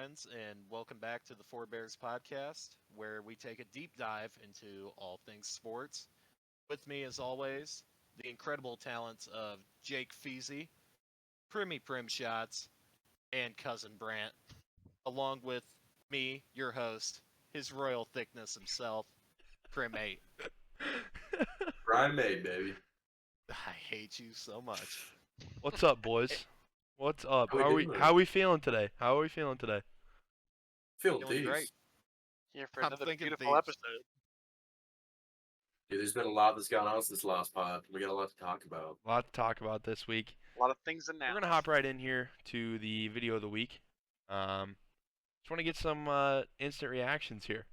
friends, and welcome back to the Four Bears podcast, where we take a deep dive into all things sports. With me, as always, the incredible talents of Jake Feasy, Primmy Prim Shots, and Cousin Brant, along with me, your host, his royal thickness himself, Prim 8. Primate, baby. I hate you so much. What's up, boys? What's up? How we doing? How are we feeling today? How are we feeling today? Feeling Feeling great. these. Here for I'm another thinking beautiful thieves. episode. Dude, there's been a lot that's gone on since last pod. We got a lot to talk about. A lot to talk about this week. A lot of things announced. We're gonna hop right in here to the video of the week. Just want to get some instant reactions here.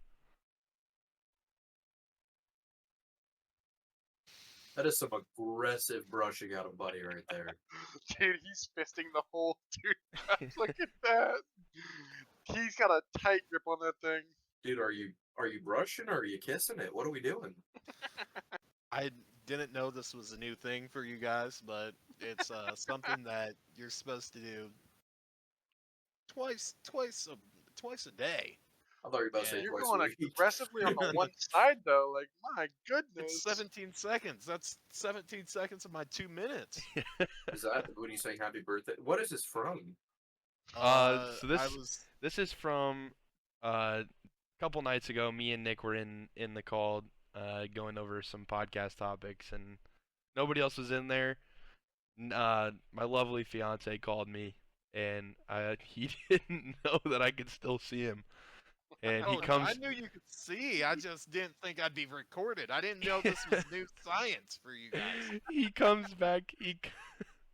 That is some aggressive brushing out of Buddy right there. Dude, he's fisting the whole dude. Look at that. He's got a tight grip on that thing. Dude, are you brushing or are you kissing it? What are we doing? I didn't know this was a new thing for you guys, but it's something that you're supposed to do twice a day. I thought you were about to say Yeah, You're twice going a week. aggressively on the one side, though. Like, my goodness. It's 17 seconds. That's 17 seconds of my 2 minutes. Is that when you saying happy birthday? What is this from? So this I was this is from a couple nights ago. Me and Nick were in the call, going over some podcast topics, and nobody else was in there. My lovely fiance called me, and he didn't know that I could still see him. And he Oh, comes. I knew you could see. I just didn't think I'd be recorded. I didn't know this was new science for you guys. He comes back.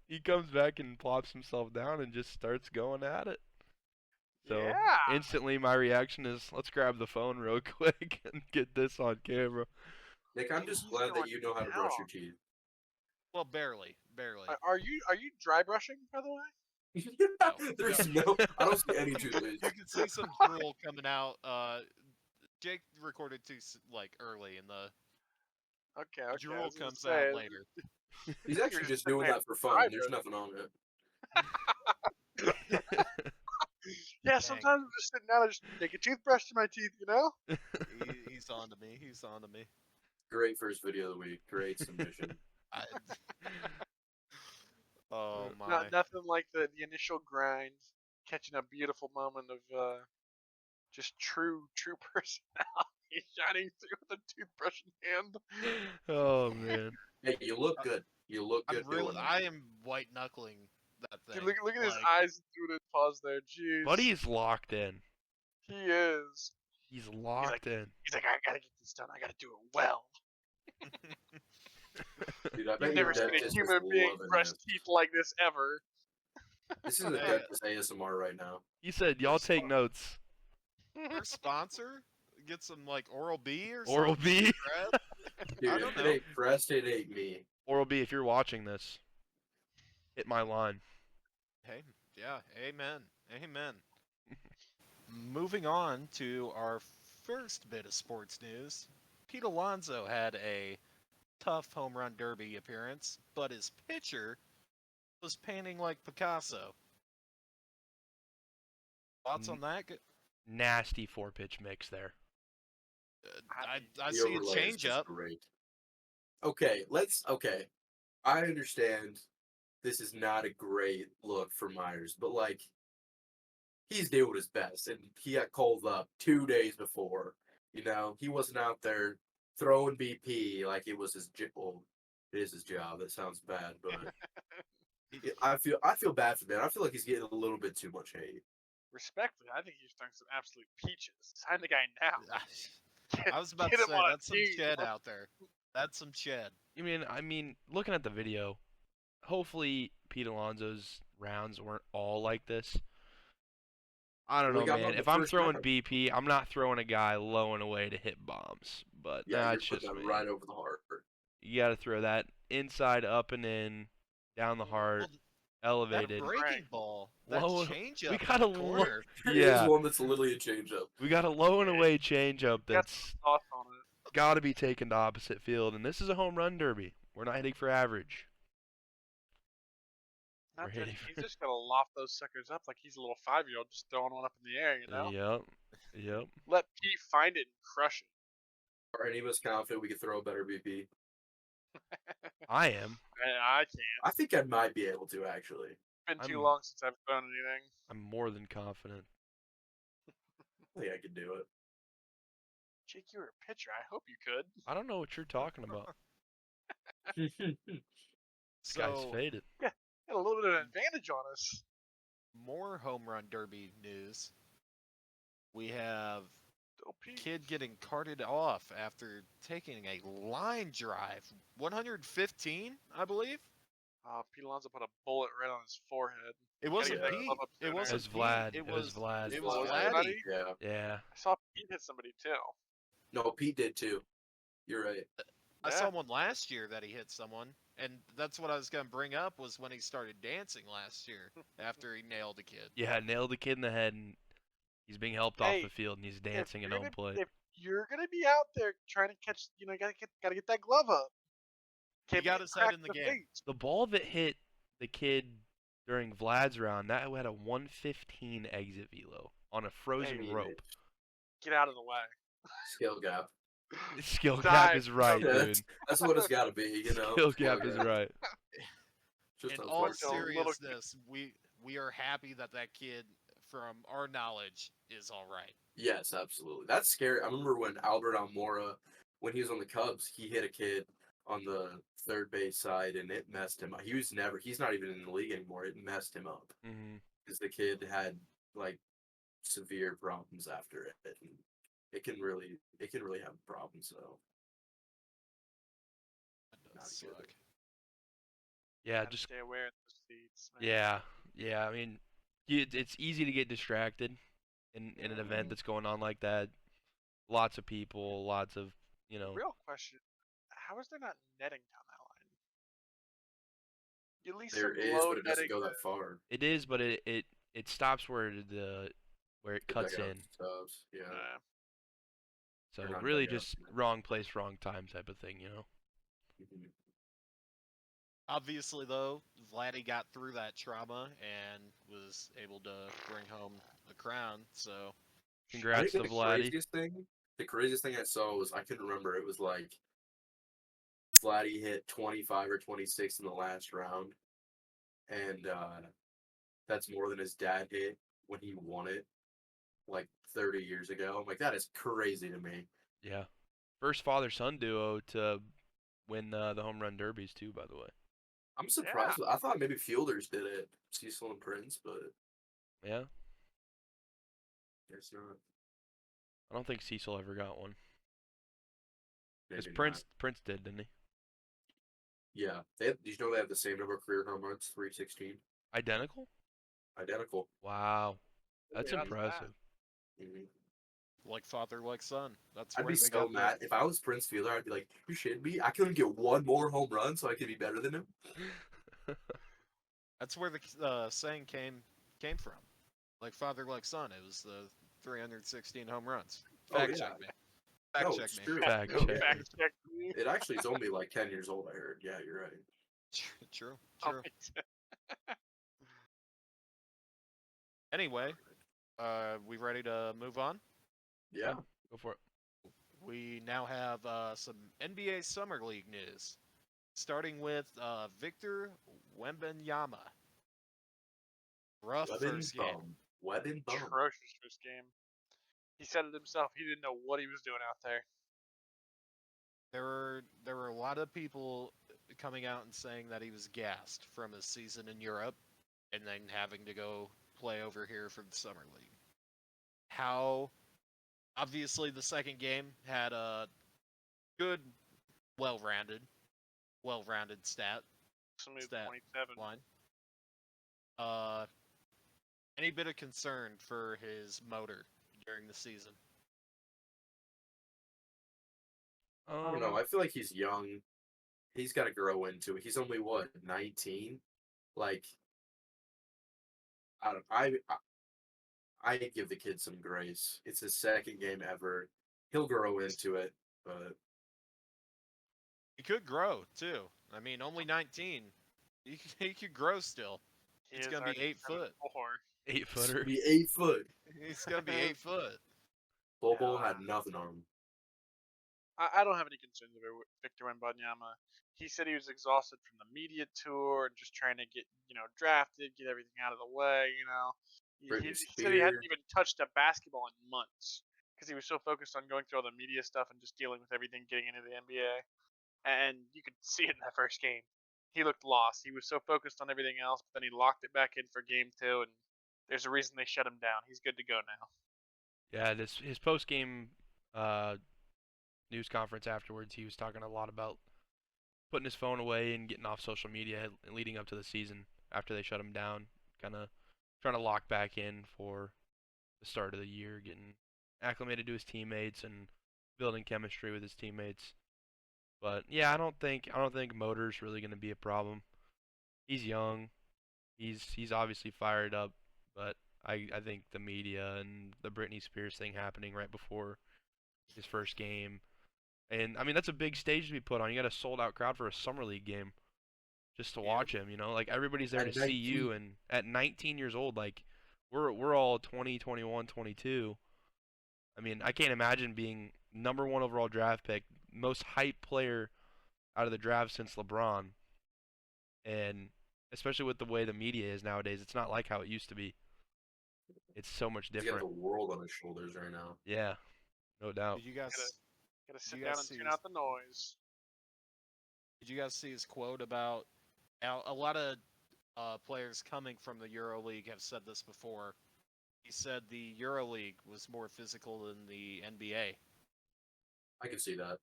He comes back and plops himself down and just starts going at it. So Yeah. instantly, my reaction is, let's grab the phone real quick and get this on camera. Nick, I'm just He's glad that going you know how to brush your down. teeth. Well, barely. Are you dry brushing, by the way? There's no. I don't see any toothpaste. You can see some drool coming out. Jake recorded too early, and the Okay, I drool was gonna comes say, out later. He's actually just doing that for fun. There's nothing on it. Yeah, sometimes I'm just sitting down and just take a toothbrush to my teeth, you know? He's on to me. He's on to me. Great first video of the week. Great submission. Oh my! Nothing like the initial grind, catching a beautiful moment of just true personality shining through with a toothbrush in hand. Oh man. Hey, you look good. You look good. doing I it. am white knuckling that thing. Dude, look at his like, eyes doing his pause there. Jeez. Buddy's locked in. He is. He's locked in. He's like, I gotta get this done. I gotta do it well. Dude, I bet You've your never seen a dentist is human being loving brush this. teeth like this ever. This is a dentist ASMR right now. He said, "Y'all take notes." Our sponsor get some Oral B or Oral something. B. Brad? Dude, I if don't it know. ain't breast, it ain't me. Oral B, if you're watching this, hit my line. Hey, yeah, amen, amen. Moving on to our first bit of sports news. Pete Alonso had a tough home run derby appearance, but his pitcher was painting like Picasso. Thoughts on that? Nasty 4-pitch mix there. I The see a overlay is change just up. Great. Okay. I understand this is not a great look for Myers, but he's doing his best, and he got called up 2 days before. You know, he wasn't out there throwing BP like it was his job. Well, it is his job. That sounds bad, but I feel bad for him. I feel like he's getting a little bit too much hate. Respectfully, I think he's throwing some absolute peaches. Sign the guy now. I was about Get to him say on a that's some team. shed out there. That's some shed. I mean, looking at the video, hopefully Pete Alonso's rounds weren't all like this. I don't We know, got man. him If the I'm first throwing round. BP, I'm not throwing a guy low and away to hit bombs. But Yeah, that's you're just putting me. that right over the heart. You got to throw that inside, up and in, down the heart, Well, elevated. That breaking ball, that Low- changeup we in got the a low- corner. There Yeah. is one that's literally a changeup. We got a low and away changeup Got that's some sauce on it. got to be taken to opposite field, and this is a home run derby. We're not hitting for average. Not to Ready mention, he's for- just gonna loft those suckers up like he's a little 5-year-old just throwing one up in the air, you know? Yep. Yep. Let Pete find it and crush it. Are any of us confident we could throw a better BP? I am. I can't. I think I might be able to actually. It's been too I'm- long since I've thrown anything. I'm more than confident. I think I could do Jake, you were a pitcher. I hope you could. I don't know what you're talking about. it. This guy's So, faded. Had a little bit of an advantage on us. more home run derby news. We have Still a Pete. kid getting carted off after taking a line drive. 115, I believe. Pete Alonso put a bullet right on his forehead. It wasn't get that Pete. glove up It sooner. wasn't It was Pete. Vlad. It It was was Vlad. It Was was it Vladdy. Vladdy? Yeah. Yeah. I saw Pete hit somebody too. No, Pete did too. You're right. I Yeah. saw one last year that he hit someone, and that's what I was gonna bring up was when he started dancing last year after he nailed a kid. Yeah, nailed the kid in the head, and he's being helped off Hey, the field, and he's If dancing at you're home gonna- plate. If you're gonna be out there trying to catch, gotta get that glove up. Can't got be his head cracked in the the game. face. The ball that hit the kid during Vlad's round, that had a 115 exit velo on a frozen Maybe rope. Get out of the way. Skill gap. Skill Dive. gap is right, Yeah, dude. that's what it's got to be, you know. Skill gap is right. Just In a all fucking- Little- little- seriousness, we are happy that that kid, from our knowledge, is all right. Yes, absolutely. That's scary. I remember when Albert Almora, when he was on the Cubs, he hit a kid on the third base side, and it messed him up. He's not even in the league anymore. It messed him up hmm because the kid had like severe problems after it. And it can really have problems. So That Not does good. suck. Yeah, Gotta just stay aware of those seats. Man. yeah. I mean, it's easy to get distracted in an event that's going on like that. Lots of people, lots of The real question: how is there not netting down that line? At least there some is, low but it doesn't netting. go that far. It is, but it stops where it The cuts dugout in. stops, yeah. So Or not really dugout. just wrong place, wrong time type of thing, you know. Mhm. Obviously, though, Vladdy got through that trauma and was able to bring home the crown. So I Congrats think to Vladdy. the craziest thing I saw was I couldn't remember. It was like Vladdy hit 25 or 26 in the last round, and that's more than his dad hit when he won it like 30 years ago. I'm like, that is crazy to me. Yeah. First father-son duo to win the home run derbies too, by the way. I'm surprised. I thought maybe Fielders did it, Cecil and Prince, but Yeah. guess not. I don't think Cecil ever got one. Because Maybe Prince did, didn't he? Yeah, did you know they have the same number of career home runs, 316, Identical? identical. Wow. That's How's that? impressive. Mhm. like father, like son. That's I'd where be they so got mad if I was Prince Fielder. I'd be like, "You shitting me? I couldn't get one more home run so I could be better than him." That's where the saying came from. Like father, like son. It was the 316 home runs. Oh, Fact yeah. check me. Fact No, check it's me. true. Fact No, check. yeah. Fact check me. It actually is only like 10 years old. I heard. Yeah, you're right. True. Oh, True. it's- Anyway, we ready to move on? Yeah. Go for it. We now have some NBA Summer League news, starting with Victor Wembanyama. Rough first game. Webbing bum. atrocious first game. He said it himself. He didn't know what he was doing out there. There were a lot of people coming out and saying that he was gassed from his season in Europe, and then having to go play over here for the Summer League. How obviously the second game had a good, well-rounded stat Smooth Stat 27. line. Any bit of concern for his motor during the season? I don't know. I feel like he's young. He's got to grow into it. He's only what 19. Like, I don't. I give the kid some grace. It's his second game ever. He'll grow into it, but He could grow too. I mean, only 19. He could grow still. He He's is gonna be already 8 foot. 7'4". 8-footer. Be 8 foot. He's gonna be 8 foot. Bobo had nothing on him. I don't have any concerns over Victor Wembanyama. He said he was exhausted from the media tour and just trying to get, drafted, get everything out of the way, He Britney said he hadn't Spears. even touched a basketball in months because he was so focused on going through all the media stuff and just dealing with everything getting into the NBA. And you could see it in that first game. He looked lost. He was so focused on everything else, but then he locked it back in for game 2, and there's a reason they shut him down. He's good to go now. Yeah, his post game news conference afterwards, he was talking a lot about putting his phone away and getting off social media leading up to the season after they shut him down, kind of trying to lock back in for the start of the year, getting acclimated to his teammates and building chemistry with his teammates. But yeah, I don't think motor's really going to be a problem. He's young. He's obviously fired up, but I think the media and the Britney Spears thing happening right before his first game, and I mean that's a big stage to be put on. You got a sold out crowd for a summer league game just to Yep. watch him. Like everybody's there At to see you, 19. and at 19 years old, like we're all 20, 21, 22. I mean, I can't imagine being number 1 overall draft pick, most hyped player out of the draft since LeBron, and especially with the way the media is nowadays, it's not like how it used to be. It's so much He's got different. the world on his shoulders right now. Yeah, no doubt. Did you guys? Gotta Did sit you down guys and see tune his, out the noise. Did you guys see his quote about a lot of players coming from the EuroLeague have said this before. He said the EuroLeague was more physical than the NBA. I can see that.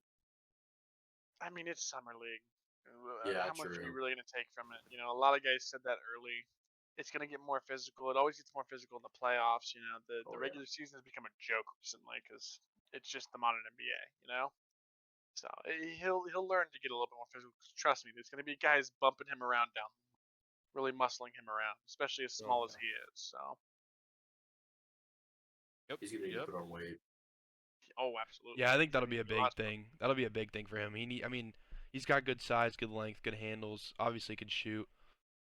I mean, it's summer league. Yeah, How much are you true. really gonna take from it? A lot of guys said that early. It's gonna get more physical. It always gets more physical in the playoffs. The Oh, yeah. regular season has become a joke recently because it's just the modern NBA. So he'll learn to get a little bit more physical. 'Cause trust me, there's gonna be guys bumping him around down, really muscling him around, especially as small as yeah. he is. So Yep. He's gonna need Yep. to put on weight. absolutely. Yeah, I think He's gonna that'll be a need to big last him. thing. That'll be a big thing for him. I mean, he's got good size, good length, good handles. Obviously, can shoot.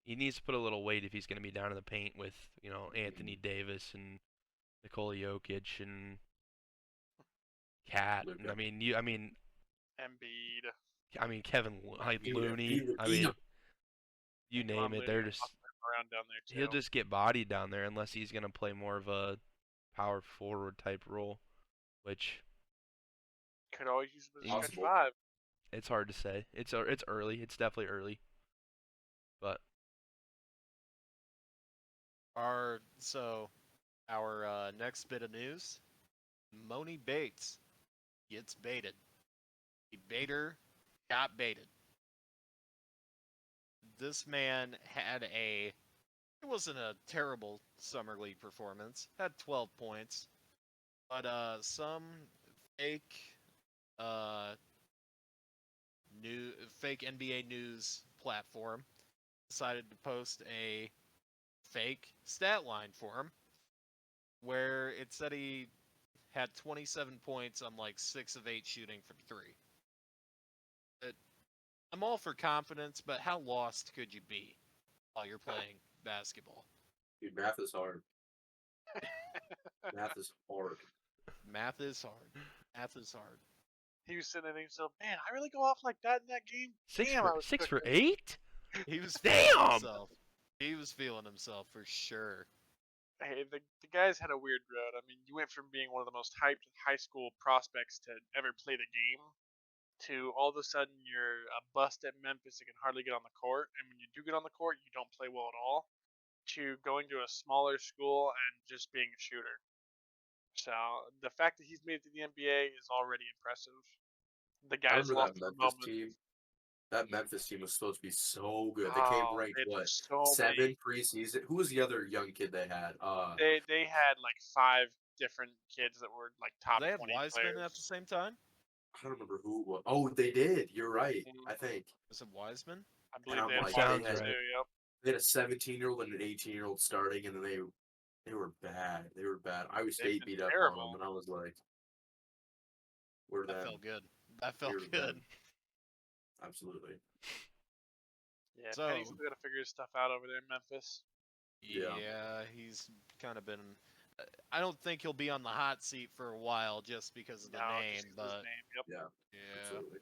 He needs to put a little weight if he's going to be down in the paint with Anthony Davis and Nikola Jokic and Cat. And Luka. Embiid, Kevin Looney. I Eat mean, him. you Kevon name it. Looney They're was just muscling him around down there he'll too. just get bodied down there unless he's going to play more of a power forward type role, which Could always use him as a stretch Possible. 5. it's hard to say. It's early. It's definitely early, but Our next bit of news: Moni Bates gets baited. The baiter got baited. This man had it wasn't a terrible summer league performance. Had 12 points, but some fake uh fake NBA news platform decided to post a fake stat line for him where it said he had 27 points on like 6 of 8 shooting from 3. I'm all for confidence, but how lost could you be while you're playing basketball? Dude, math is hard. Math is hard. Math is hard. Math is hard. He was sitting there thinking himself, man, I really go off like that in that game? six Damn, for I was six for cooking. 8. He was feeling Damn! himself. He was feeling himself for sure. Hey, the guys had a weird road. I mean, you went from being one of the most hyped high school prospects to ever play the game to all of a sudden you're a bust at Memphis that can hardly get on the court. And when you do get on the court, you don't play well at all. To going to a smaller school and just being a shooter. So the fact that he's made it to the NBA is already impressive. The I guys remember lost that their Memphis moment. team. That Memphis team was supposed to be so good. They came Oh, ranked they had what so 7 many. preseason. Who was the other young kid they had? They had like 5 different kids that were like top They had 20 Wiseman at the players. same time. I don't remember who it was. Oh, they did. You're right. Mhm. I think. Was it Wiseman? I And believe I'm they had like, Sounds Wiseman right. too. Yep. they had a 17-year-old and an 18-year-old starting, and then they were bad. They were bad. Iowa They've State been beat up on terrible. them, and I was like, "We're That them. felt good. That felt We're good. them. Absolutely." Yeah, So- Penny's still got to figure his stuff out over there in Memphis. Yeah. Yeah, he's kind of been. I don't think he'll be on the hot seat for a while just because of the No, name, just 'cause of his but name. Yep. Yeah. yeah. Absolutely.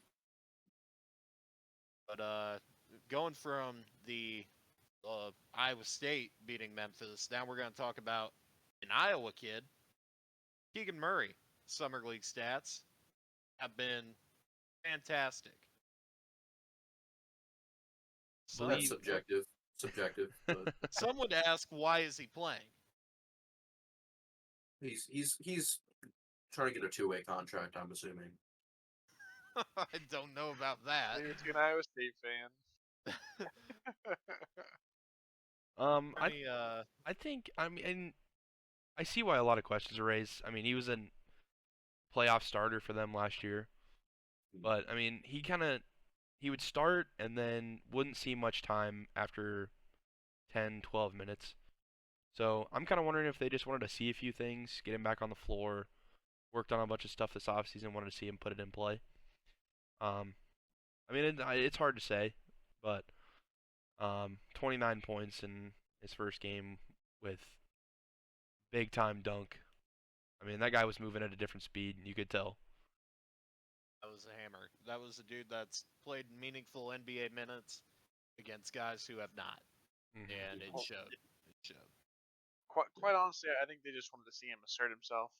But going from the Iowa State beating Memphis, now we're going to talk about an Iowa kid, Keegan Murray. Summer League stats have been fantastic. Some That's Believe subjective. Subjective, but some would ask, why is he playing? he's trying to get a two-way contract. I'm assuming. I don't know about that. Leave it to an Iowa State fan. I Any I think I mean I see why a lot of questions are raised. I mean, he was a playoff starter for them last year, but I mean, he would start and then wouldn't see much time after 10, 12 minutes. So I'm kind of wondering if they just wanted to see a few things, get him back on the floor, worked on a bunch of stuff this offseason, wanted to see him put it in play. Um, I mean, it's hard to say, but 29 points in his first game with big time dunk. I mean, that guy was moving at a different speed, you could tell. that was a hammer. That was a dude that's played meaningful NBA minutes against guys who have not, Mhm. and it Well, showed. It showed. quite honestly, I think they just wanted to see him assert himself.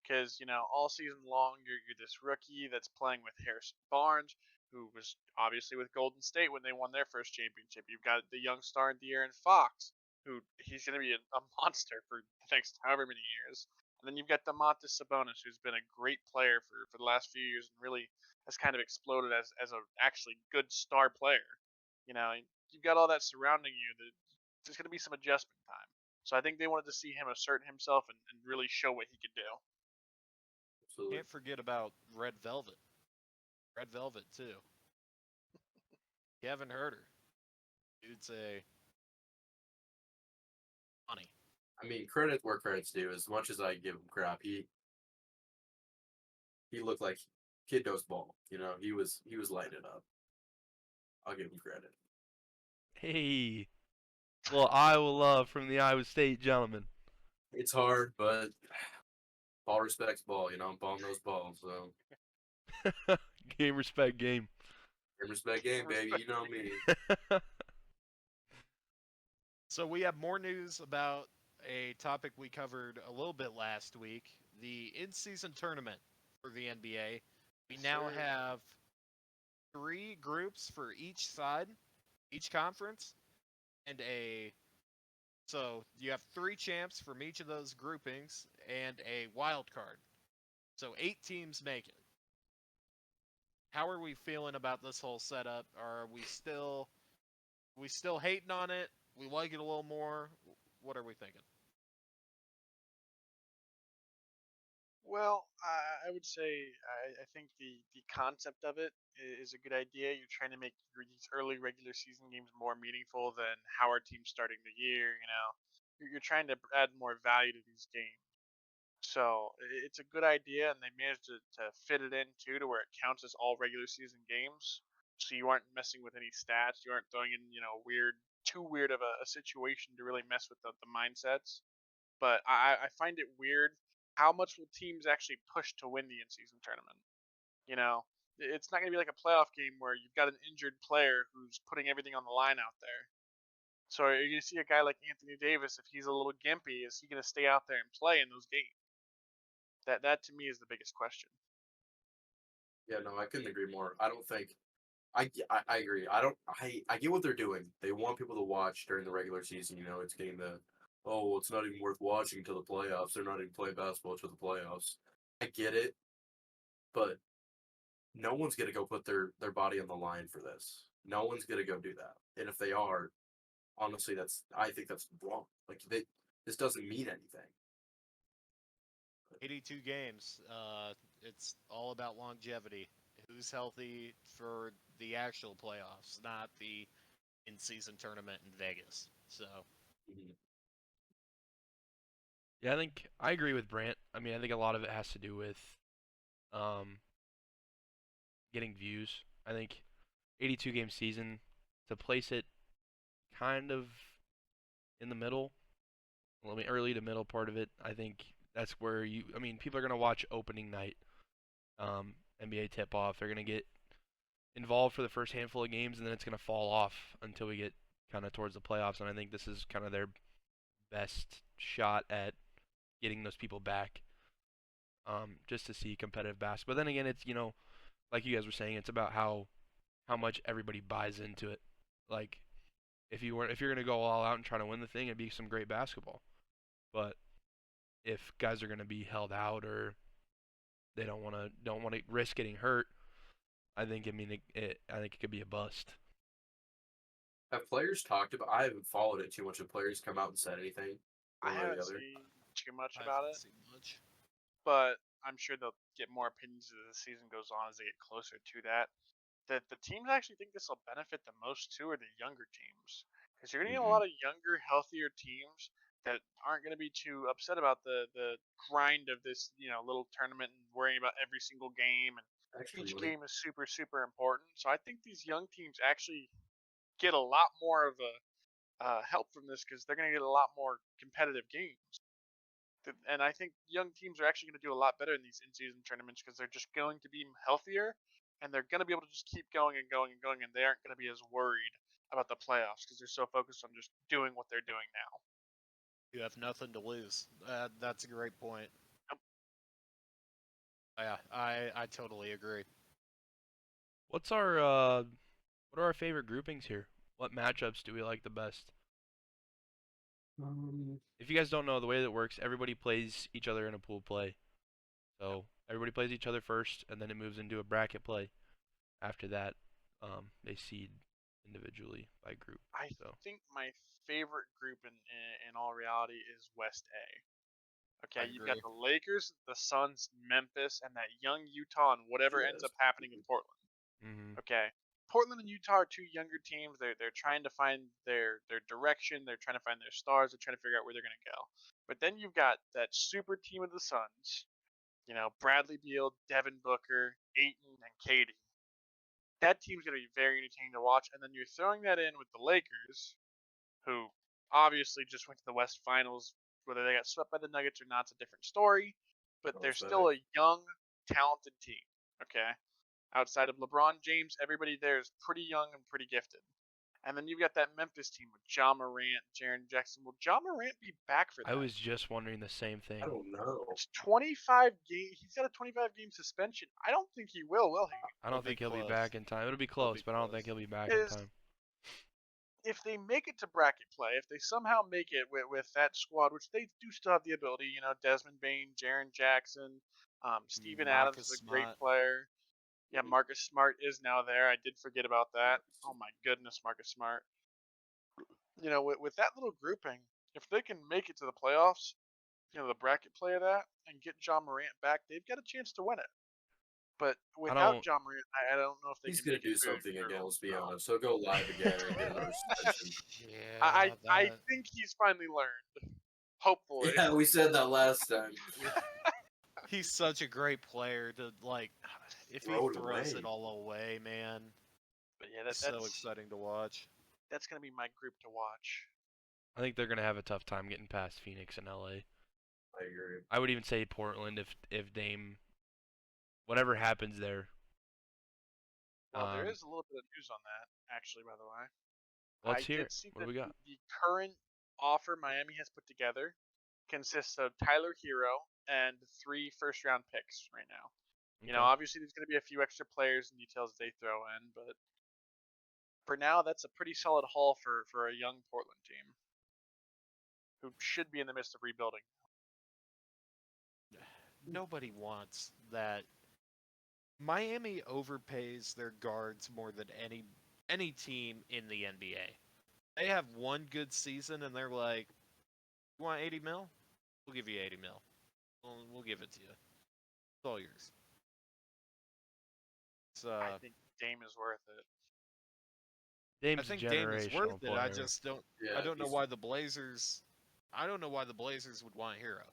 Because all season long you're this rookie that's playing with Harrison Barnes, who was obviously with Golden State when they won their first championship. You've got the young star De'Aaron Fox, who he's going to be a monster for the next however many years. And then you've got Domantas Sabonis, who's been a great player for the last few years and really has kind of exploded as a actually good star player. You've got all that surrounding you. That there's going to be some adjustment time. So I think they wanted to see him assert himself and really show what he could do. Absolutely. Can't forget about Red Velvet. Red Velvet too. You haven't heard her. Dude's a funny. I mean, credit where credit's due. As much as I give him crap, he looked like kid knows ball. He was lighting it up. I'll give him credit. Hey, well, Iowa love from the Iowa State gentleman. It's hard, but ball respects ball. Ball knows ball. So Game respect game. respect game, baby. You know me. So we have more news about a topic we covered a little bit last week: the in-season tournament for the NBA. We now Sir. have 3 groups for each side, each conference, and so you have 3 champs from each of those groupings and a wild card. So 8 teams make it. How are we feeling about this whole setup? Are we still hating on it? We like it a little more. What are we thinking? Well, I would say I think the concept of it is a good idea. You're trying to make these early regular season games more meaningful than how our team's starting the year. You're trying to add more value to these games. So it's a good idea, and they managed to fit it in too to where it counts as all regular season games. So you aren't messing with any stats. You aren't throwing in too weird of a situation to really mess with the mindsets. But I find it weird how much will teams actually push to win the in-season tournament. You know, it's not going to be like a playoff game where you've got an injured player who's putting everything on the line out there. So are you going to see a guy like Anthony Davis, if he's a little gimpy, is he going to stay out there and play in those games? That to me is the biggest question. Yeah, no, I couldn't agree more. I don't think. I agree. I get what they're doing. They want people to watch during the regular season. It's getting the, oh, well, it's not even worth watching till the playoffs. They're not even playing basketball till the playoffs. I get it, but no one's gonna go put their body on the line for this. No one's gonna go do that. And if they are, honestly, I think that's wrong. Like this doesn't mean anything. 82 games. It's all about longevity. Who's healthy for the actual playoffs, not the in-season tournament in Vegas. So Mhm. Yeah, I think I agree with Brant. I mean, I think a lot of it has to do with um, getting views. I think 82 game season to place it kind of in the middle, early to middle part of it, I think that's where people are gonna watch opening night, NBA tip off. They're gonna get involved for the first handful of games, and then it's gonna fall off until we get kind of towards the playoffs. And I think this is kind of their best shot at getting those people back, just to see competitive basketball. But then again, it's like you guys were saying, it's about how much everybody buys into it. Like if you're gonna go all out and try to win the thing, it'd be some great basketball. But if guys are gonna be held out or they don't want to risk getting hurt, I think I think it could be a bust. Have players talked about? I haven't followed it too much. Have players come out and said anything? I One way or the haven't other? seen too much I about haven't it, seen much. but I'm sure they'll get more opinions as the season goes on as they get closer to that. The teams I actually think this will benefit the most too are the younger teams, because you're gonna get a lot of younger, healthier teams that aren't gonna be too upset about the grind of this little tournament and worrying about every single game, and each Actually, game is super super important. So I think these young teams actually get a lot more of a help from this because they're gonna get a lot more competitive games. And I think young teams are actually going to do a lot better in these in-season tournaments because they're just going to be healthier and they're going to be able to just keep going and going and going, and they aren't going to be as worried about the playoffs because they're so focused on just doing what they're doing now. You have nothing to lose. That's a great point. Yep. Yeah, I totally agree. What are our favorite groupings here? What matchups do we like the best? If you guys don't know, the way that it works, everybody plays each other in a pool play. So everybody plays each other first, and then it moves into a bracket play. After that, they seed individually by group. I So think my favorite group in all reality is West A. I Okay, you've got agree. the Lakers, the Suns, Memphis, and that young Utah, and whatever ends up happening in Portland. mhm. Okay. Portland and Utah are two younger teams. They're trying to find their direction. They're trying to find their stars. They're trying to figure out where they're going to go. But then you've got that super team of the Suns. Bradley Beal, Devin Booker, Aiton, and Katie. That team's going to be very entertaining to watch. And then you're throwing that in with the Lakers, who obviously just went to the West Finals. Whether they got swept by the Nuggets or not, it's a different story. But they're still a young, talented team. Okay. Outside of LeBron James, everybody there is pretty young and pretty gifted. And then you've got that Memphis team with Ja Morant, Jaren Jackson. Will Ja Morant be back for that? I was just wondering the same thing. I don't know. It's 25 game. He's got a 25 game suspension. I don't think he will he? I don't It'll be think he'll be close. back in time. It'll be It'll close, be but I don't close. think he'll be back in time. If they make it to bracket play, if they somehow make it with that squad, which they do still have the ability, Desmond Bain, Jaren Jackson, Steven Adams Marcus is a great Smart. player. Yeah, Marcus Smart is now there. I did forget about that. Oh my goodness, Marcus Smart. With that little grouping, if they can make it to the playoffs, the bracket play of that, and get Ja Morant back, they've got a chance to win it. But without don't- Ja Morant, I don't know if they He's can gonna make it do through. something again. Let's be honest. He'll go live again and get another suspension. I think he's finally learned. Hopefully. Yeah, we said that last time. He's such a great player to if he Throw it throws away. it all away, man. But yeah, It's so exciting to watch. that's gonna be my group to watch. I think they're gonna have a tough time getting past Phoenix and LA. I agree. I would even say Portland if Dame, whatever happens there. Well, there is a little bit of news on that, actually, by the way. Let's I hear did it. see What do that we got? the current offer Miami has put together consists of Tyler Hero and 3 first-round picks right now. Okay. Obviously there's going to be a few extra players and details they throw in, but for now, that's a pretty solid haul for a young Portland team who should be in the midst of rebuilding. Nobody wants that. Miami overpays their guards more than any team in the NBA. They have one good season and they're like, "You want 80 mil? We'll give you 80 mil. We'll give it to you. It's all yours." I think Dame is worth it. Dame's I think a Dame is generational worth it. I player. just don't. Yeah, I don't know he's- why the Blazers. I don't know why the Blazers would want Hero.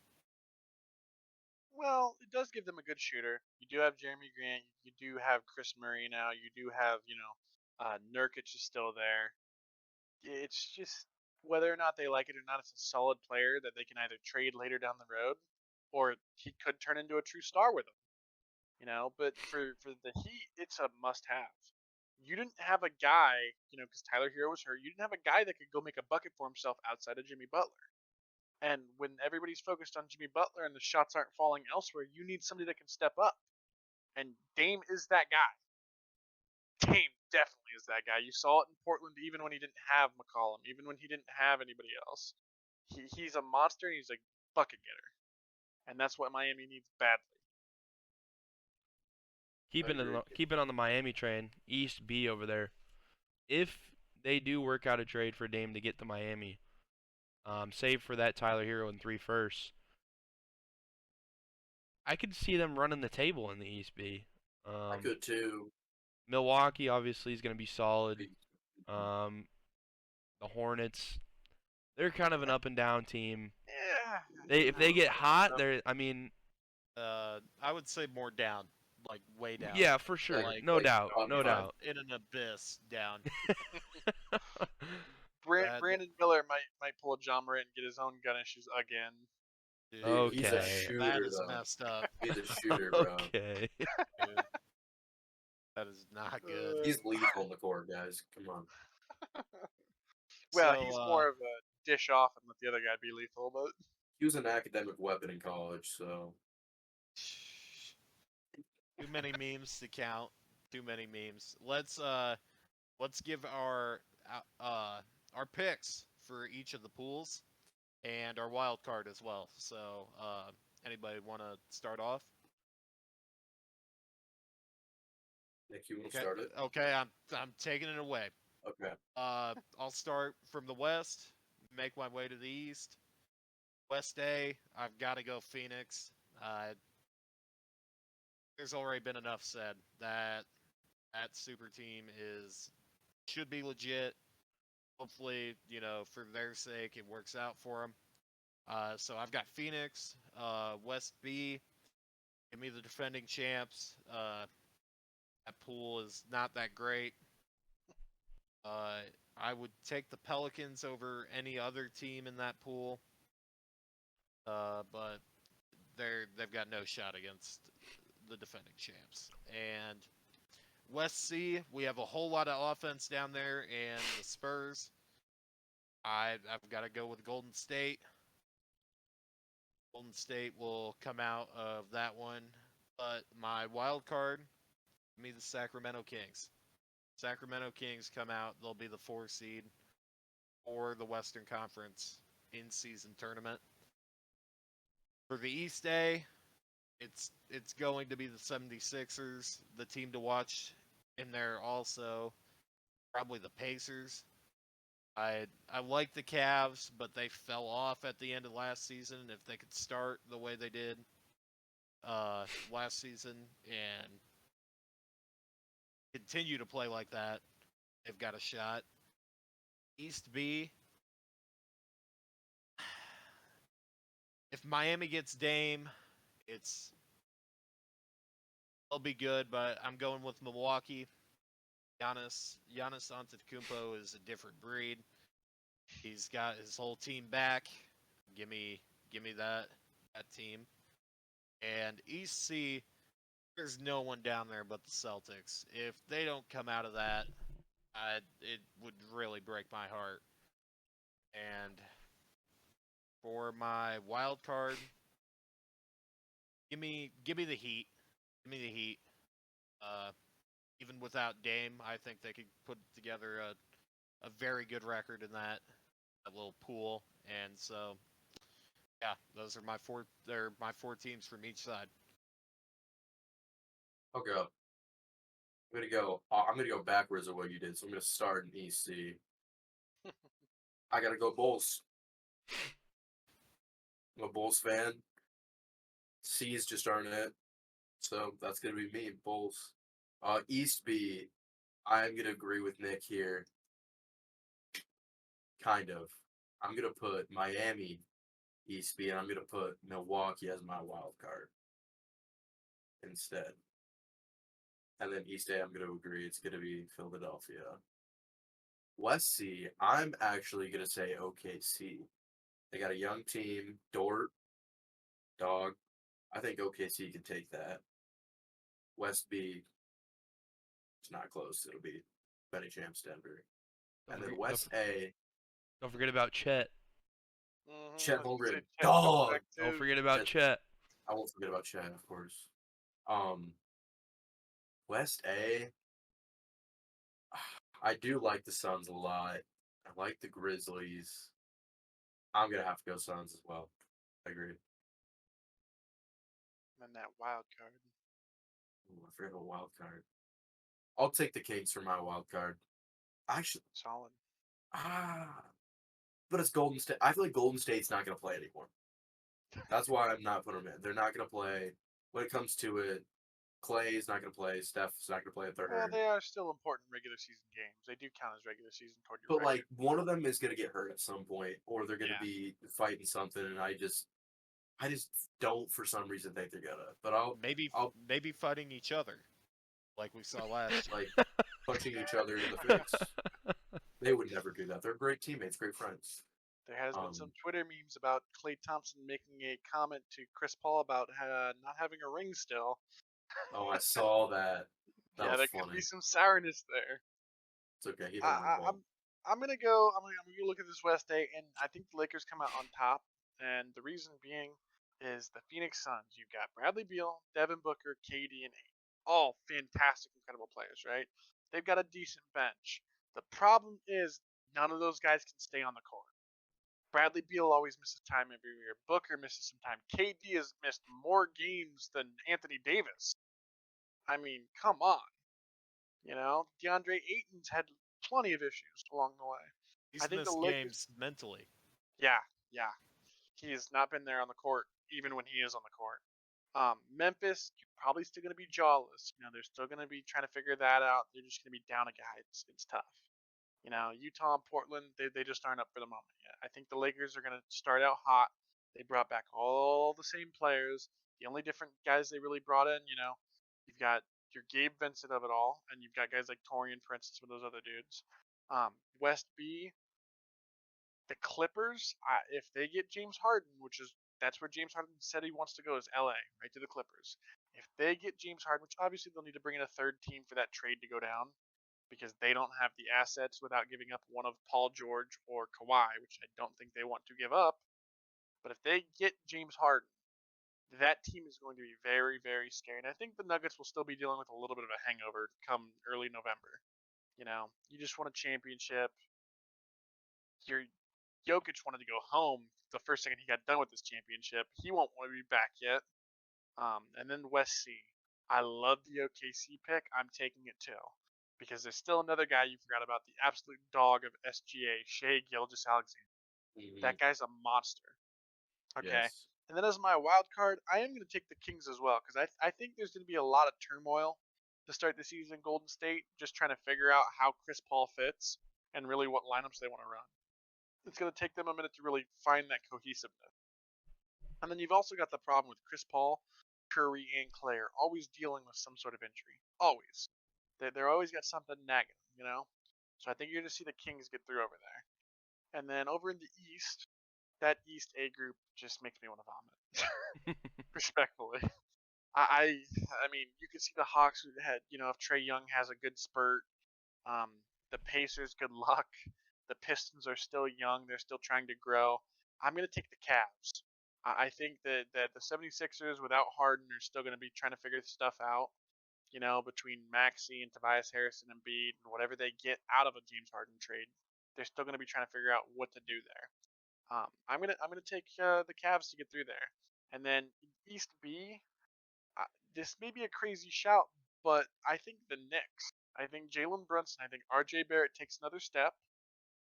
Well, it does give them a good shooter. You do have Jeremy Grant. You do have Chris Murray now. You do have, Nurkic is still there. It's just whether or not they like it or not, it's a solid player that they can either trade later down the road, or he could turn into a true star with them. But for the Heat, it's a must-have. You didn't have a guy, because Tyler Hero was hurt. You didn't have a guy that could go make a bucket for himself outside of Jimmy Butler. And when everybody's focused on Jimmy Butler and the shots aren't falling elsewhere, you need somebody that can step up. And Dame is that guy. Dame definitely is that guy. You saw it in Portland even when he didn't have McCollum, even when he didn't have anybody else. He's a monster and he's a bucket getter. And that's what Miami needs badly. Keeping on the Miami train, East B over there. If they do work out a trade for Dame to get to Miami, save for that Tyler Hero and 3 firsts, I could see them running the table in the East B. I could too. Milwaukee obviously is going to be solid. The Hornets, they're kind of an up and down team. Yeah. If they get hot, I mean, I would say more down, like way down. yeah, for sure, Like- no like doubt, top no five. doubt. In an abyss down. Brandon Miller might pull a John Morant and get his own gun issues again. Dude, Dude, he's a Okay. shooter, that is though. messed up. He's a shooter, bro. Okay. Dude. That is not good. He's lethal on the court, guys. Come on. Well, So, he's more of a dish off and let the other guy be lethal, but He was an academic weapon in college, so too many memes to count. Too many memes. Let's give our picks for each of the pools and our wild card as well. So, anybody want to start off? Nick, you want to Okay. start it? Okay, I'm taking it away. Okay. I'll start from the west, make my way to the east. West A, I've got to go Phoenix. There's already been enough said that super team should be legit. Hopefully, for their sake, it works out for them. So I've got Phoenix, West B. Give me the defending champs. That pool is not that great. I would take the Pelicans over any other team in that pool. But they've got no shot against the defending champs. And West C, we have a whole lot of offense down there, and the Spurs. I've got to go with Golden State. Golden State will come out of that one. But my wild card, give me the Sacramento Kings. Sacramento Kings come out. They'll be the 4 seed for the Western Conference in-season tournament. For the East A, it's going to be the 76ers, the team to watch in there also. Probably the Pacers. I like the Cavs, but they fell off at the end of last season. If they could start the way they did last season and continue to play like that, they've got a shot. East B, if Miami gets Dame, they'll be good, but I'm going with Milwaukee. Giannis Antetokounmpo is a different breed. He's got his whole team back. Give me that team. And East C, there's no one down there but the Celtics. If they don't come out of that, it would really break my heart. And for my wild card, give me the Heat. Give me the Heat. Even without Dame, I think they could put together a very good record in that little pool. And so, yeah, those are my four. They're my 4 teams from each side. Okay. I'm gonna go backwards of what you did. So I'm gonna start in EC. I gotta go Bulls. I'm a Bulls fan. C's just aren't it. So that's gonna be me, Bulls. East B, I'm gonna agree with Nick here. Kind of. I'm gonna put Miami East B, and I'm gonna put Milwaukee as my wild card instead. And then East A, I'm gonna agree it's gonna be Philadelphia. West C, I'm actually gonna say OKC. They got a young team, Dort, Dog. I think OKC can take that. West B, it's not close. It'll be Benny Champs, Denver. Don't And then forget, West A, don't forget about Chet. Chet I was gonna say Holmgren, Chet coming dog. back Don't too. forget about Chet- Chet. I won't forget about Chet, of course. West A, I do like the Suns a lot. I like the Grizzlies. I'm gonna have to go Suns as well. I agree. And that wild card. Ooh, I forgot a wild card. I'll take the Kings for my wild card. Actually, Solid. but it's Golden State. I feel like Golden State's not gonna play anymore. That's why I'm not putting them in. They're not gonna play. When it comes to it, Clay's not gonna play. Steph's not gonna play if they're Well, hurt. they are still important regular season games. They do count as regular season toward your But record. like one of them is gonna get hurt at some point, or they're gonna Yeah. be fighting something, and I just don't for some reason think they're gonna. But I'll Maybe fighting each other, like we saw last year. like punching each other in the face. They would never do that. They're great teammates, great friends. There has been Um, some Twitter memes about Klay Thompson making a comment to Chris Paul about not having a ring still. Oh, I saw that. That Yeah, was there could funny. be some sourness there. It's okay. He I, doesn't I, involve. I'm gonna go. I'm gonna look at this West A, and I think the Lakers come out on top. And the reason being is the Phoenix Suns. You've got Bradley Beal, Devin Booker, KD, and A. All fantastic, incredible players, right? They've got a decent bench. The problem is none of those guys can stay on the court. Bradley Beal always misses time every year. Booker misses some time. KD has missed more games than Anthony Davis. I mean, come on. DeAndre Ayton's had plenty of issues along the way. I He's think the missed Lakers. games mentally. Yeah. He has not been there on the court, even when he is on the court. Memphis, you're probably still going to be jawless. They're still going to be trying to figure that out. They're just going to be down a guy. It's tough. Utah and Portland, they just aren't up for the moment yet. I think the Lakers are going to start out hot. They brought back all the same players. The only different guys they really brought in, you've got your Gabe Vincent of it all, and you've got guys like Torian, for instance, with those other dudes. West B, the Clippers, if they get James Harden, that's where James Harden said he wants to go, is LA, right to the Clippers. If they get James Harden, which obviously they'll need to bring in a third team for that trade to go down, because they don't have the assets without giving up one of Paul George or Kawhi, which I don't think they want to give up. But if they get James Harden, that team is going to be very, very scary. And I think the Nuggets will still be dealing with a little bit of a hangover come early November. You just won a championship. Your Jokic wanted to go home the first second he got done with this championship. He won't want to be back yet. And then West C. I love the OKC pick. I'm taking it too. Because there's still another guy you forgot about, the absolute dog of SGA, Shea Gilgeous-Alexander. That guy's a monster. Okay. Yes. And then as my wild card, I am going to take the Kings as well because I think there's going to be a lot of turmoil to start the season in Golden State, just trying to figure out how Chris Paul fits and really what lineups they want to run. It's going to take them a minute to really find that cohesiveness. And then you've also got the problem with Chris Paul, Curry, and Clay are always dealing with some sort of injury. Always. They're always got something nagging, So I think you're going to see the Kings get through over there. And then over in the East, that East A group just makes me want to vomit. Respectfully. I mean, you can see the Hawks had, if Trae Young has a good spurt. The Pacers, good luck. The Pistons are still young. They're still trying to grow. I'm going to take the Cavs. I think that the 76ers without Harden are still going to be trying to figure stuff out, between Maxey and Tobias Harris and Embiid and whatever they get out of a James Harden trade. They're still going to be trying to figure out what to do there. I'm gonna take the Cavs to get through there, and then East B. This may be a crazy shout, but I think the Knicks. I think Jalen Brunson. I think R.J. Barrett takes another step,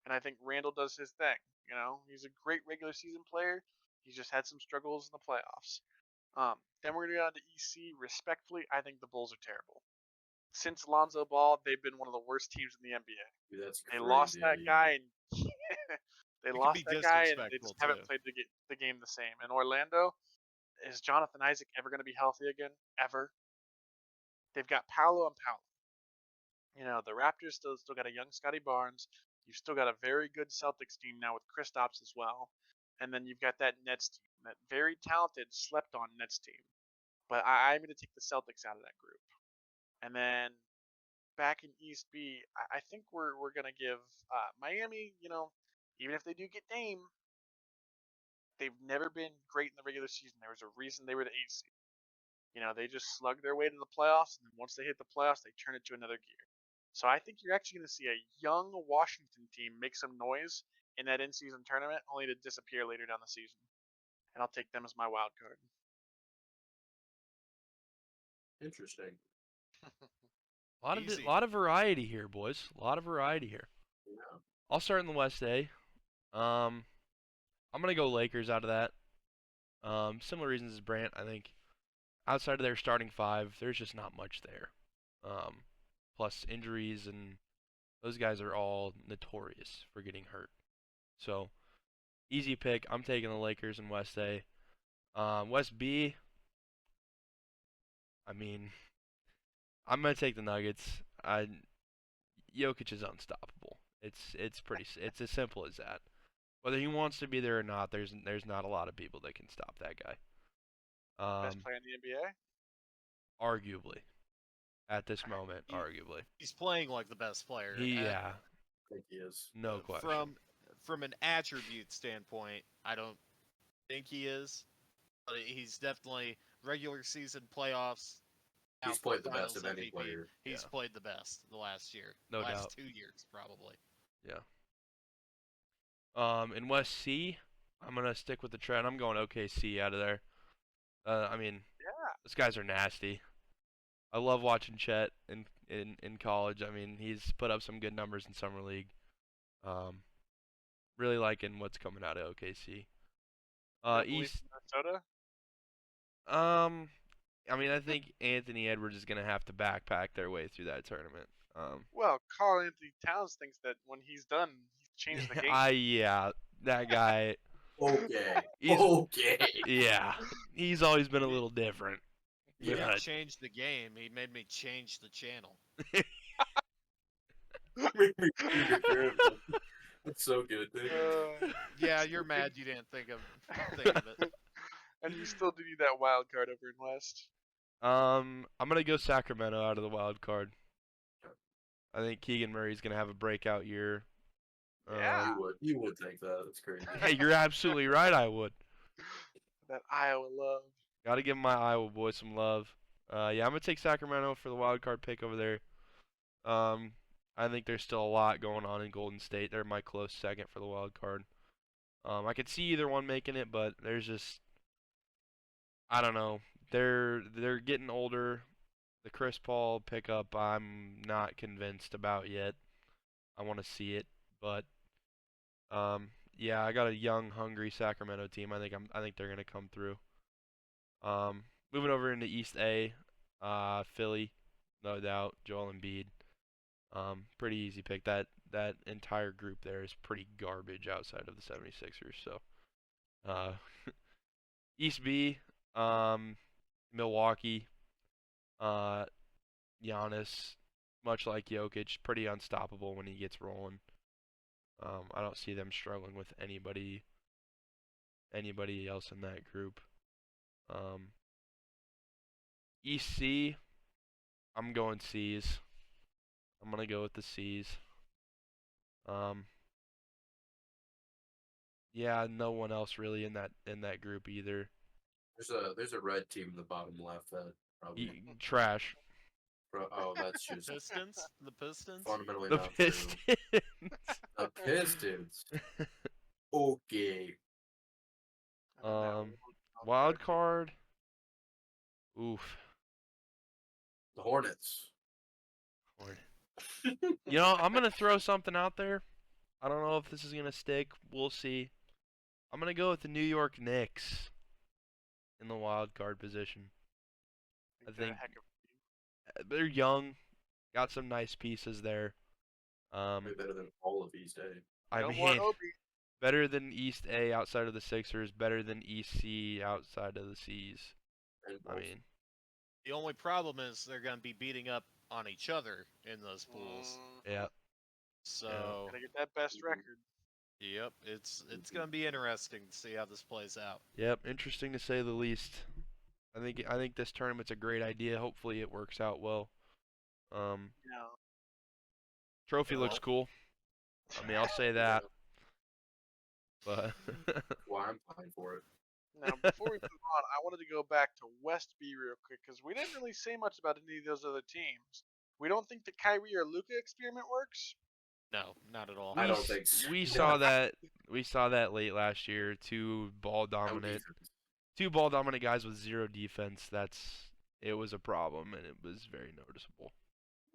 and I think Randall does his thing. He's a great regular season player. He's just had some struggles in the playoffs. Then we're gonna go on to EC. Respectfully, I think the Bulls are terrible. Since Lonzo Ball, they've been one of the worst teams in the NBA. Dude, that's They crazy. lost that guy, and they It can lost be that guy, and they disrespectful just haven't too. played the game the same. And Orlando, is Jonathan Isaac ever going to be healthy again? Ever? They've got Paolo and Paolo. The Raptors still got a young Scotty Barnes. You've still got a very good Celtics team now with Kristaps as well. And then you've got that Nets team, that very talented, slept on Nets team. But I'm going to take the Celtics out of that group. And then back in East B, I think we're going to give Miami, even if they do get Dame, they've never been great in the regular season. There was a reason they were the 8th seed. They just slug their way to the playoffs, and then once they hit the playoffs, they turn it to another gear. So I think you're actually going to see a young Washington team make some noise in that in-season tournament, only to disappear later down the season. And I'll take them as my wild card. Interesting. Easy. lot of variety here, boys. A lot of variety here. Yeah. I'll start in the West A. I'm gonna go Lakers out of that. Similar reasons as Brant. I think outside of their starting five, there's just not much there. Plus injuries, and those guys are all notorious for getting hurt. So easy pick. I'm taking the Lakers in West A. West B. I mean, I'm gonna take the Nuggets. Jokic is unstoppable. It's as simple as that. Whether he wants to be there or not, there's not a lot of people that can stop that guy. Best player in the NBA? Arguably, at this moment, arguably. He's playing like the best player. Yeah, I think he is. no question. From an attribute standpoint, I don't think he is, but he's definitely regular season playoffs. He's played the best Finals of any MVP. player. He's played the best the last year. No last doubt. 2 years, probably. In West C, I'm gonna stick with the trend. I'm going OKC out of there. I mean, Yeah. those guys are nasty. I love watching Chet in college. I mean, he's put up some good numbers in summer league. Really liking what's coming out of OKC. East. Minnesota? I mean, I think Anthony Edwards is gonna have to backpack their way through that tournament. Well, Carl Anthony Towns thinks that when he's done, he's changed the game. Yeah, that guy. Okay. He's- Okay. Yeah, he's always been a little different. He Yeah. didn't change the game. He made me change the channel. Make me change your grip. That's so good, dude. Yeah, you're mad you didn't think of it. And you still do need that wild card over in West. I'm gonna go Sacramento out of the wild card. I think Keegan Murray's gonna have a breakout year. Yeah. You would think that. That's crazy. Hey, you're absolutely right. I would. That Iowa love. Got to give my Iowa boys some love. Yeah, I'm gonna take Sacramento for the wild card pick over there. I think there's still a lot going on in Golden State. They're my close second for the wild card. I could see either one making it, but there's just, I don't know. They're getting older. The Chris Paul pickup, I'm not convinced about yet. I want to see it, but yeah, I got a young, hungry Sacramento team. I think they're gonna come through. Moving over into East A, Philly, no doubt. Joel Embiid. Pretty easy pick. That entire group there is pretty garbage outside of the 76ers. So, East B, Milwaukee, Giannis, much like Jokic, pretty unstoppable when he gets rolling. I don't see them struggling with anybody else in that group. East C, I'm going C's. I'm gonna go with the C's. Yeah, no one else really in that group either. There's a red team in the bottom left that probably Trash. Oh, that's just The Pistons. fundamentally The not true. Pistons. The Pistons. Okay. Wild card. Oof. The Hornets. I'm gonna throw something out there. I don't know if this is gonna stick. We'll see. I'm gonna go with the New York Knicks in the wild card position. I think they're young, got some nice pieces there. Way better than all of East A. I mean, better than East A outside of the Sixers, better than East C outside of the C's. I mean, the only problem is they're going to be beating up on each other in those pools. Yeah. So, Gotta get that best record. yep, it's gonna be interesting to see how this plays out. Yep, interesting to say the least. I think this tournament's a great idea. Hopefully it works out well. You know, Trophy looks cool. I mean, I'll say that. But Well, I'm fine for it. now before we move on, I wanted to go back to West B real quick because we didn't really say much about any of those other teams. We don't think the Kyrie or Luca experiment works. No, not at all. I don't think so. we No. saw that late last year. Two ball No dominant defense. guys with zero defense. It was a problem and it was very noticeable.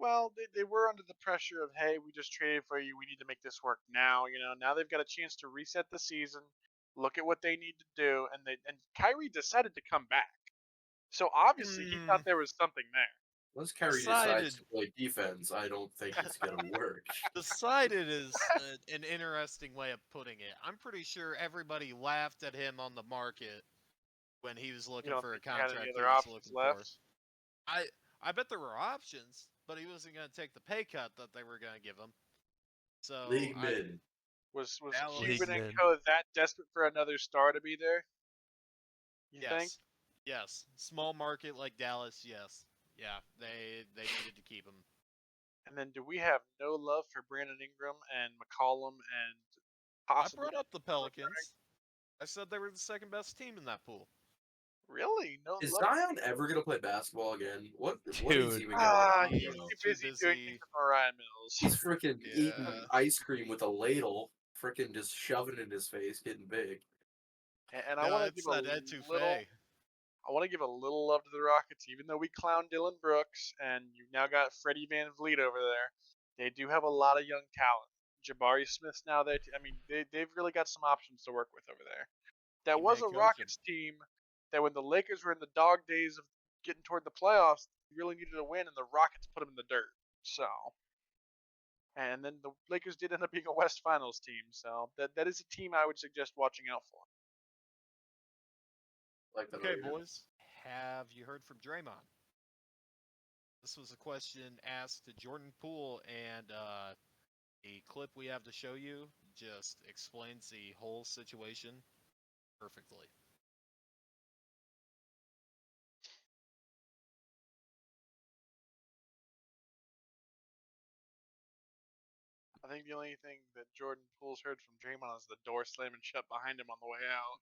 Well, they were under the pressure of, hey, we just traded for you. We need to make this work now. You know, now they've got a chance to reset the season, look at what they need to do, and Kyrie decided to come back. So obviously he thought there was something there. Once Kyrie Decided. decides to play defense, I don't think it's gonna work. Decided is an interesting way of putting it. I'm pretty sure everybody laughed at him on the market when he was You looking don't for a think he had contract any he other was options looking left? for. I bet there were options, but he wasn't going to take the pay cut that they were going to give him. So League mid. Was Dallas- Cuban and League Co. that desperate for another star to be there? You think? Yes. Small market like Dallas, yes. Yeah, they needed to keep him. And then do we have no love for Brandon Ingram and McCollum and I possibly brought up the Pelicans. I said they were the second best team in that pool. really no Is love? Zion ever gonna play basketball again? What is Dude. he even Ah, gonna he's do? too Too busy doing busy. things with Mariah Mills. He's freaking eating Yeah. ice cream with a ladle, freaking just shoving it in his face, getting big. And I No, want to it's give a that little. etouffee. I want to give a little love to the Rockets, even though we clown Dylan Brooks and you've now got Freddie Van Vliet over there. They do have a lot of young talent. Jabari Smith's now there. I mean, they've really got some options to work with over there. That He was may a coach 'em. Rockets team that when the Lakers were in the dog days of getting toward the playoffs, really needed a win, and the Rockets put them in the dirt. So, and then the Lakers did end up being a West Finals team. So that is a team I would suggest watching out for. Like that. Okay, boys. Have you heard from Draymond? This was a question asked to Jordan Poole, and the clip we have to show you just explains the whole situation perfectly. I think the only thing that Jordan Poole's heard from Draymond is the door slamming shut behind him on the way out.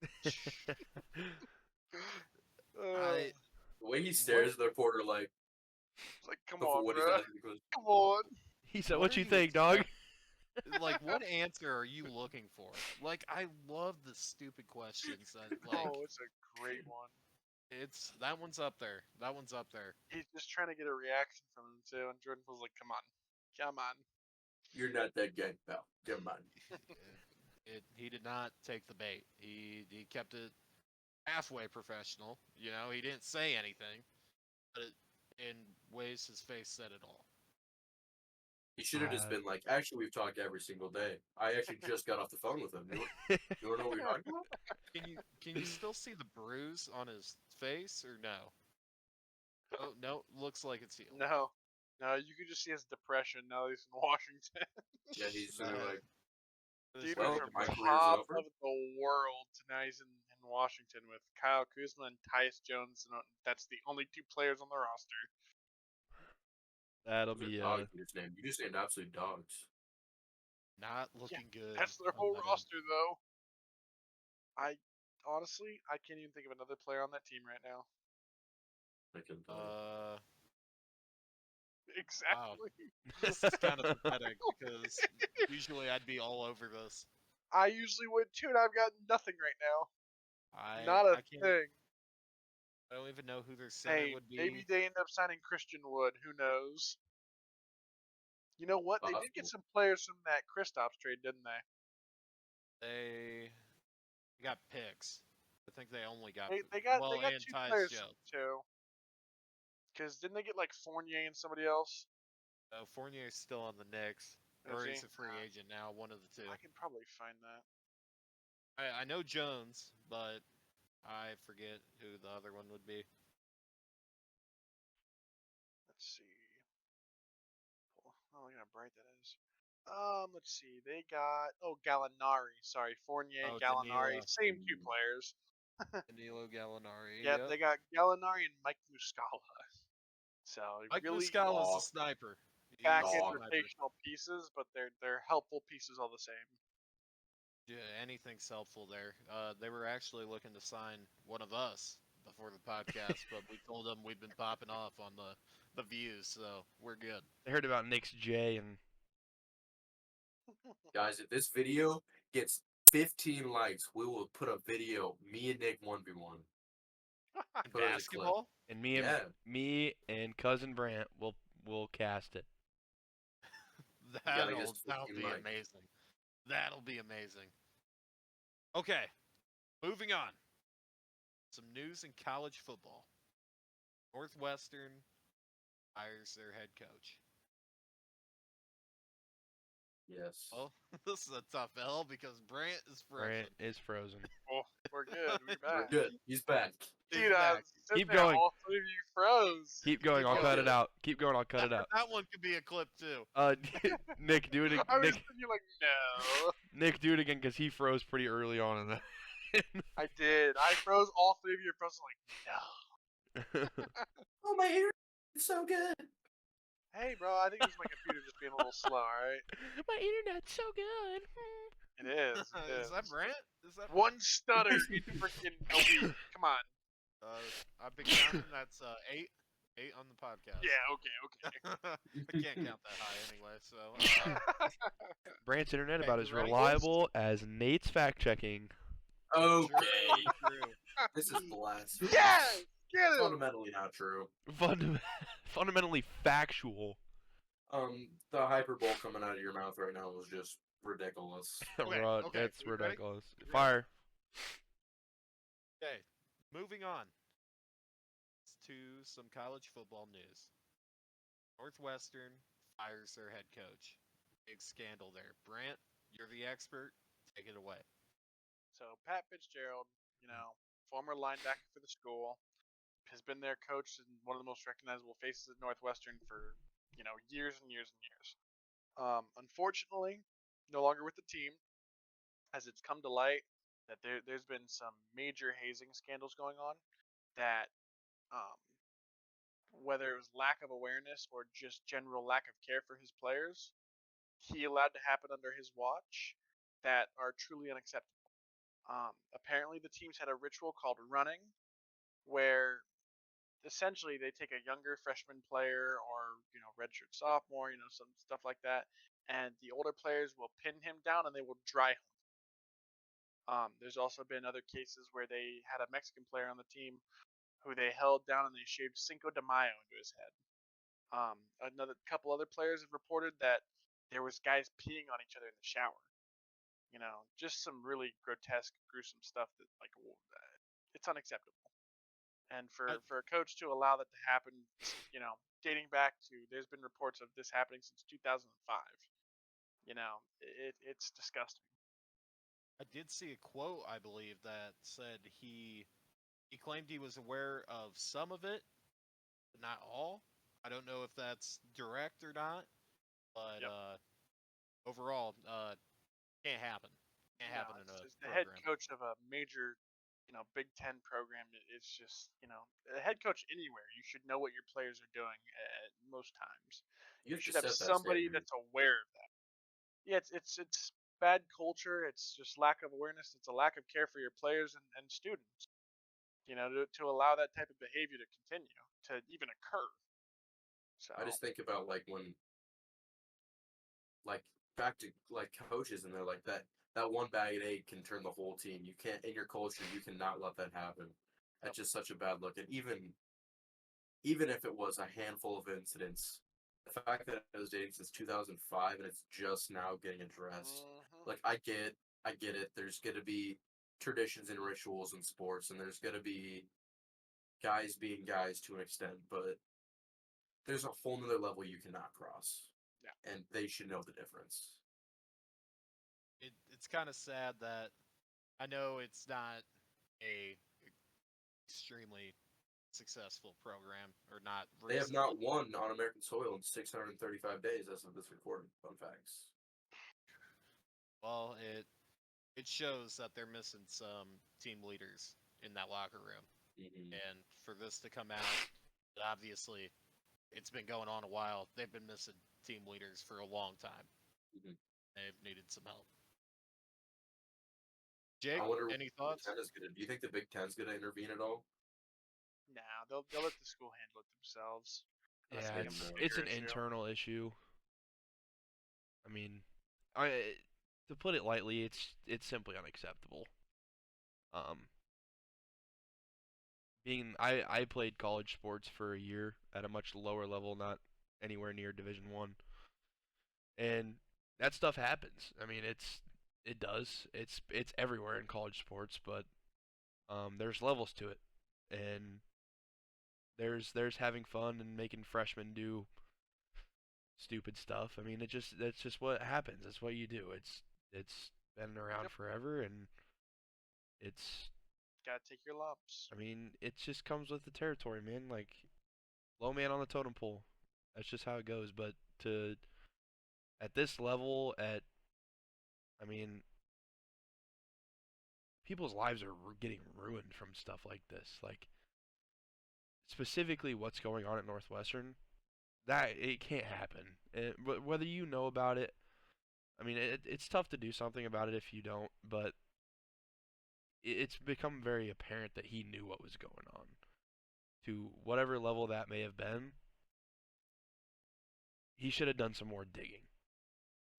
I The way he stares at the reporter like It's like, come before on, what he's bro. asking the question. Come on. He said, What "What are you you think, dog?" like, what answer are you looking for? Like, I love the stupid questions that, like, Oh, it's a great one. it's that one's up there. That one's up there. He's just trying to get a reaction from him too, and Jordan Poole's like, come on. Come on. You're not that gang, pal. Come on. He did not take the bait. He kept it halfway professional. You know, he didn't say anything, but in ways his face said it all. He should have just been like, actually, we've talked every single day. I actually just got off the phone with him. You wanna know what we're talking about? Can you still see the bruise on his face or no? Oh no, looks like it's healed. No. No, you could just see his depression now that he's in Washington. Yeah, he's Uh, like, Dude well, went from my career's top over. of the world to now he's in Washington with Kyle Kuzma and Tyus Jones, and that's the only two players on the roster. That'll those are be dogs you just named. You just named absolute dogs. not looking good. That's their on whole that end. roster, though. I honestly, I can't even think of another player on that team right now. I can tell you. Exactly. This is kind of pathetic because usually I'd be all over this. I usually would too, and I've got nothing right now. Not I a can't. thing. I don't even know who their center Hey, would be. maybe they end up signing Christian Wood. Who knows? You know what? They did get some players from that Kristaps trade, didn't they? They got picks. I think they only got They got well, and two Tyus players Jones. too. Because didn't they get like Fournier and somebody else? Fournier's still on the Knicks, Is or he? he's a free agent now. One of the two. I can probably find that. I know Jones, but I forget who the other one would be. Let's see. Oh, look how bright that is. Let's see. They got Gallinari. Sorry, Fournier, Oh, Gallinari. Danilo. Same two players. Danilo Gallinari. Yep, Yep. they got Gallinari and Mike Muscala. So Mike really Muscala's a Dog. sniper. He's back a Dog. end sniper. rotational pieces, but they're helpful pieces all the same. Yeah, anything's helpful there. They were actually looking to sign one of us before the podcast, but we told them we'd been popping off on the views, so we're good. I heard about Nick's J and Guys, if this video gets 15 likes, we will put a video, me and Nick 1v1. In Put it as a clip. basketball, and me and Yeah. me and cousin Brant will cast it. gotta that'll get 15 be likes. amazing. That'll be amazing. Okay, moving on. Some news in college football. Northwestern hires their head coach. Yes. Well, this is a tough L because Brant is frozen. Brant is frozen. Oh, we're good. We're We're back. good. He's back. He's Dude, I back. was sitting Keep there, going. all three of you froze. Keep going. I'll Keep cut going. it out. Keep going. I'll cut it out. That one could be a clip too. Nick, do it. I was Nick, thinking like, no. Nick, do it again because he froze pretty early on in the. I did. I froze. All three of you froze. I'm like, no. Oh, my ear is so good. Hey, bro, I think it's my computer just being a little slow, alright? My internet's so good. It is. It is. Is that Brant? Is that One stutter in freaking a week. Come on. I've been counting. That's 8 on the podcast. Yeah, okay. I can't count that high anyway. So Brant's internet Okay, about as you ready? reliable as Nate's fact checking. Okay. true. This is blasphemy. Yes! Get it! Fundamentally not true. Fundamentally factual. The hyperbole coming out of your mouth right now was just ridiculous. Okay, Rod, okay, that's we ready? ridiculous. We ready? Fire. Okay, moving on to some college football news. Northwestern fires their head coach. Big scandal there. Brant, you're the expert. Take it away. So, Pat Fitzgerald, former linebacker for the school, has been their coach and one of the most recognizable faces at Northwestern for, years and years and years. Unfortunately, no longer with the team, as it's come to light that there's been some major hazing scandals going on that, um, whether it was lack of awareness or just general lack of care for his players, he allowed to happen under his watch that are truly unacceptable. Apparently, the teams had a ritual called running, where essentially they take a younger freshman player or redshirt sophomore, some stuff like that, and the older players will pin him down and they will dry hump. There's also been other cases where they had a Mexican player on the team who they held down and they shaved Cinco de Mayo into his head. Another couple other players have reported that there was guys peeing on each other in the shower. Just some really grotesque, gruesome stuff that it's unacceptable. And for a coach to allow that to happen, dating back to there's been reports of this happening since 2005. It's disgusting. I did see a quote, I believe, that said he claimed he was aware of some of it, but not all. I don't know if that's direct or not, but Yep. overall, can't happen. Can't No, happen in it's a just the head program. coach of a major, Big Ten program. It's just, a head coach anywhere. You should know what your players are doing at most times. You You have should to have set that somebody standard. that's aware of that. Yeah, it's bad culture. It's just lack of awareness. It's a lack of care for your players and students. To allow that type of behavior to continue, to even occur. So I just think about when back to coaches and they're like that one bag of egg can turn the whole team. You can't in your culture you cannot let that happen. That's just such a bad look. And even if it was a handful of incidents, the fact that it was dating since 2005 and it's just now getting addressed. I get it. There's gonna be traditions and rituals in sports, and there's gonna be guys being guys to an extent, but there's a whole nother level you cannot cross. Yeah. And they should know the difference. It's kind of sad that I know it's not a extremely successful program or not. They have recently. not won on American soil in 635 days as of this recording. Fun facts. Well, it shows that they're missing some team leaders in that locker room. Mhm. And for this to come out, obviously, it's been going on a while. They've been missing team leaders for a long time. Mhm. They've needed some help. I Jake, wonder what any the Big thoughts? Ten is gonna. Do you think the Big Ten's gonna intervene at all? Nah, they'll let the school handle it themselves unless it Yeah, becomes And a it's bigger an issue. internal issue. I mean, I to put it lightly, it's simply unacceptable. Um, I played college sports for a year at a much lower level, not anywhere near Division 1. And that stuff happens. I mean, it does. It's everywhere in college sports, but there's levels to it. And there's having fun and making freshmen do stupid stuff. I mean, that's just what happens. That's what you do. It's been around Yep. forever, and it's Gotta take your lumps. I mean, it just comes with the territory, man. Like low man on the totem pole. That's just how it goes. But to at this level, I mean, people's lives are getting ruined from stuff like this. Like specifically, what's going on at Northwestern, that it can't happen. Whether you know about it, I mean, it's tough to do something about it if you don't. But it's become very apparent that he knew what was going on. To whatever level that may have been, he should have done some more digging.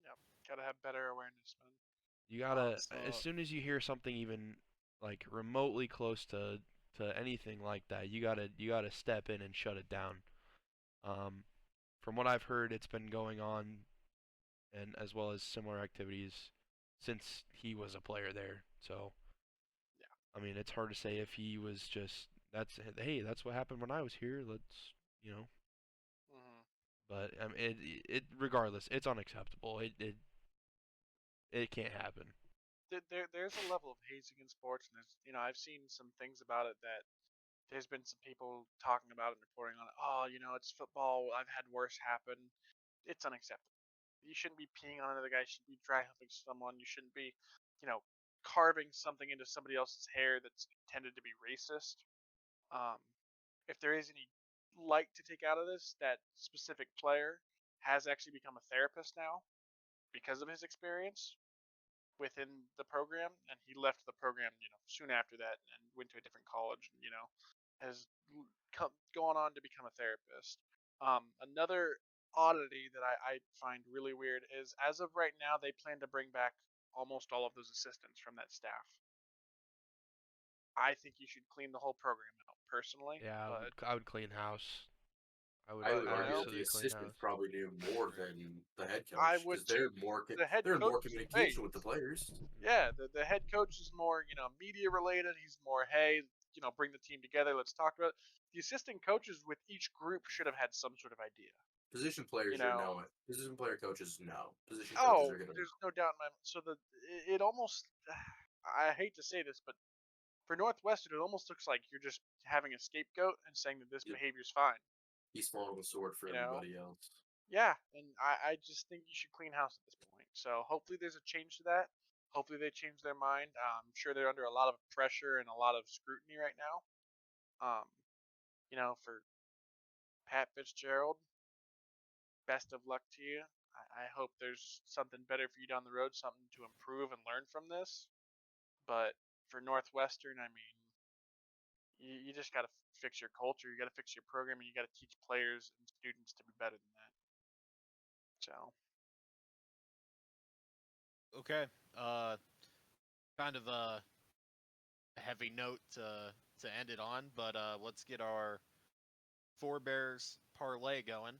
Yep. Gotta have better awareness, man. You gotta, as So, soon as you hear something even like remotely close to anything like that, you gotta step in and shut it down. Um, from what I've heard, it's been going on, and as well as similar activities since he was a player there. So, Yeah. I mean, it's hard to say if he was just that's hey, that's what happened when I was here. Let's you know, hmm but it regardless, it's unacceptable. It can't happen. There's a level of hazing in sports, and I've seen some things about it that there's been some people talking about it and reporting on it. Oh, it's football. I've had worse happen. It's unacceptable. You shouldn't be peeing on another guy. You shouldn't be dry humping someone. You shouldn't be, carving something into somebody else's hair that's intended to be racist. Um, if there is any light to take out of this, that specific player has actually become a therapist now because of his experience within the program, and he left the program, soon after that, and went to a different college, and has gone on to become a therapist. Another oddity that I find really weird is, as of right now, they plan to bring back almost all of those assistants from that staff. I think you should clean the whole program out personally, Yeah, but I would clean house. I would I would argue that the absolutely clean assistants house. probably knew more than the head I coach would because too. The head they're in coach more is the communication with the face. players. Yeah, the head coach is more, media related. He's more, hey, bring the team together. Let's talk about it. The assistant coaches with each group should have had some sort of idea. Position You players are know, know it. Position player coaches know. Position coaches oh, are gonna. there's no doubt in my mind. So it almost, I hate to say this, but for Northwestern, it almost looks like you're just having a scapegoat and saying that this Yep, behavior's fine. he's falling the sword for You know, everybody else. yeah, and I just think you should clean house at this point. So hopefully there's a change to that. Hopefully they change their mind. I'm sure they're under a lot of pressure and a lot of scrutiny right now. Um, for Pat Fitzgerald, best of luck to you. I hope there's something better for you down the road, something to improve and learn from this. But for Northwestern, I mean, you just got to fix your culture. You got to fix your program, and you got to teach players and students to be better than that. So, okay. Uh, kind of a heavy note to end it on, but let's get our Four Bears parlay going.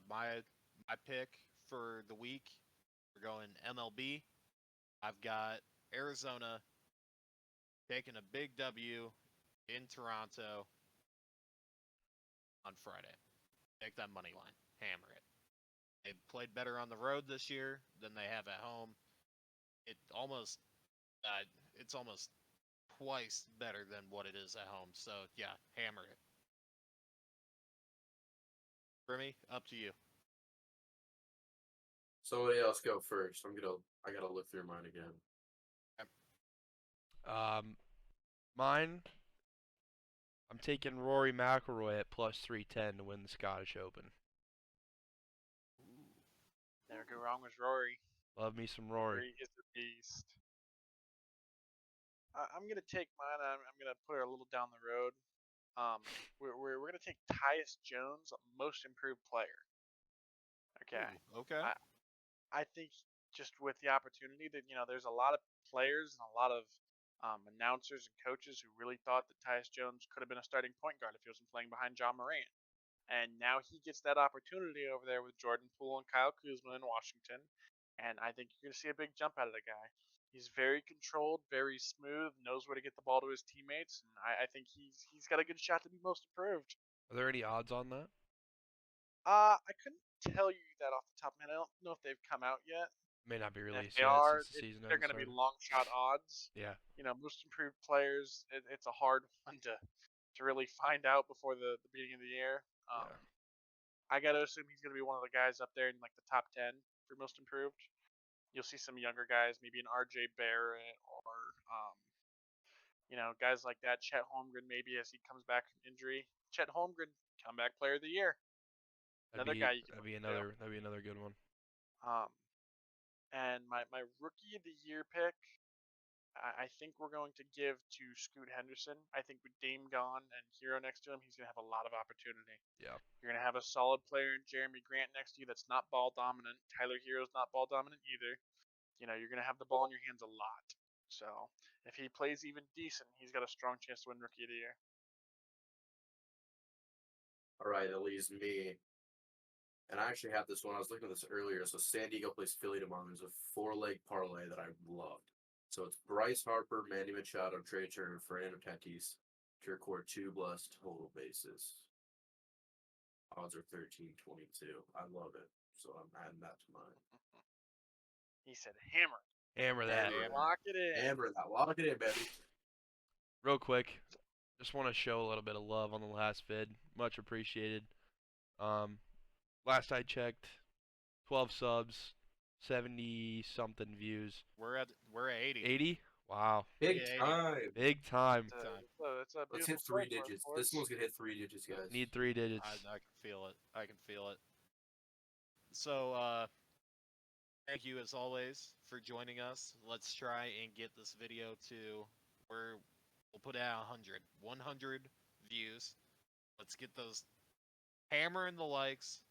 My pick for the week, we're going MLB. I've got Arizona taking a big W in Toronto on Friday. Take that money line, hammer it. They've played better on the road this year than they have at home. It almost, uh, it's almost twice better than what it is at home. So yeah, hammer it. Brimmy, up to you. Somebody else go first. I gotta look through mine again. Mine. I'm taking Rory McIlroy at plus 310 to win the Scottish Open. Never go wrong with Rory. Love me some Rory. Rory is a beast. I'm gonna take mine. I'm gonna put her a little down the road. We're gonna take Tyus Jones, most improved player. Okay. Ooh, okay. I think just with the opportunity that there's a lot of players and a lot of announcers and coaches who really thought that Tyus Jones could have been a starting point guard if he wasn't playing behind John Morant. And now he gets that opportunity over there with Jordan Poole and Kyle Kuzma in Washington. And I think you're going to see a big jump out of the guy. He's very controlled, very smooth, knows where to get the ball to his teammates, and I think he's got a good shot to be most improved. Are there any odds on that? I couldn't tell you that off the top of my head. I don't know if they've come out yet. May not be And if released they yet are, since the season they're hasn't going to be started. long shot odds. Yeah. Most improved players, it's a hard one to really find out before the beginning of the year. Yeah. I got to assume he's going to be one of the guys up there in like the top 10 for most improved. You'll see some younger guys, maybe an RJ Barrett or guys like that. Chet Holmgren, maybe as he comes back from injury. Chet Holmgren, comeback player of the year. Another guy you can that'd be look to. another good one. And my rookie of the year pick, I think we're going to give to Scoot Henderson. I think with Dame gone and Hero next to him, he's going to have a lot of opportunity. Yeah. You're going to have a solid player in Jeremy Grant next to you that's not ball dominant. Tyler Hero's not ball dominant either. You're going to have the ball in your hands a lot. So if he plays even decent, he's got a strong chance to win Rookie of the Year. All right, that leaves me. And I actually have this one. I was looking at this earlier. So San Diego plays Philly tomorrow. There's a 4-leg parlay that I loved. So it's Bryce Harper, Manny Machado, Trey Turner, Fernando Tatis to record 2 blessed total bases. Odds are 13-22. I love it. So I'm adding that to mine. He said hammer. Hammer that. Lock it in. Hammer that. Lock it in, baby. Real quick, just want to show a little bit of love on the last vid. Much appreciated. Last I checked, 12 subs, 70 something views. We're at 80. 80? Wow. Big Yeah, time. Big time. It's a Let's beautiful hit 3 start for us, digits. boys. This one's going to hit 3 digits, guys. Need 3 digits. I can feel it. I can feel it. So, thank you as always for joining us. Let's try and get this video to where we'll put out 100 views. Let's get those hammering the likes,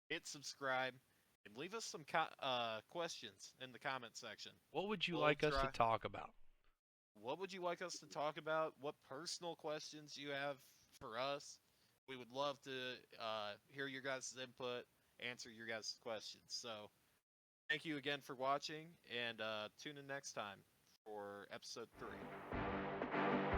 hit subscribe, and leave us some questions in the comment section. What would you We'll like us try. to talk about? What would you like us to talk about? What personal questions you have for us? We would love to hear your guys' input, answer your guys' questions. So, thank you again for watching, and tune in next time for episode 3.